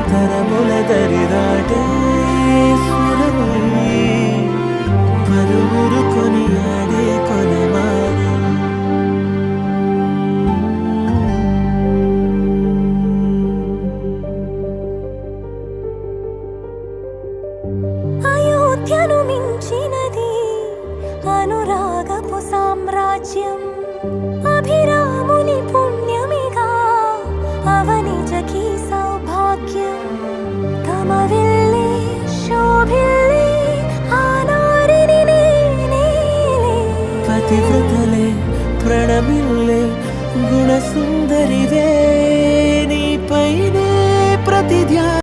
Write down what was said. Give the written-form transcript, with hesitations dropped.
తరముల దరిదాటే స్వరమై పలువురు కొనియాడే కొలమానం. అయోధ్యను మించినది అనురాగపు సామ్రాజ్యం. అభిరాముని పుణ్యమిగా అవనిజకి సౌభాగ్యం. తమ వెళ్ళే శోభిల్లే ఆనారిని నేనేలే. పతివ్రతలే ప్రణమిల్లే గుణసుందరివే నీపైనే ప్రతి ధ్యానం.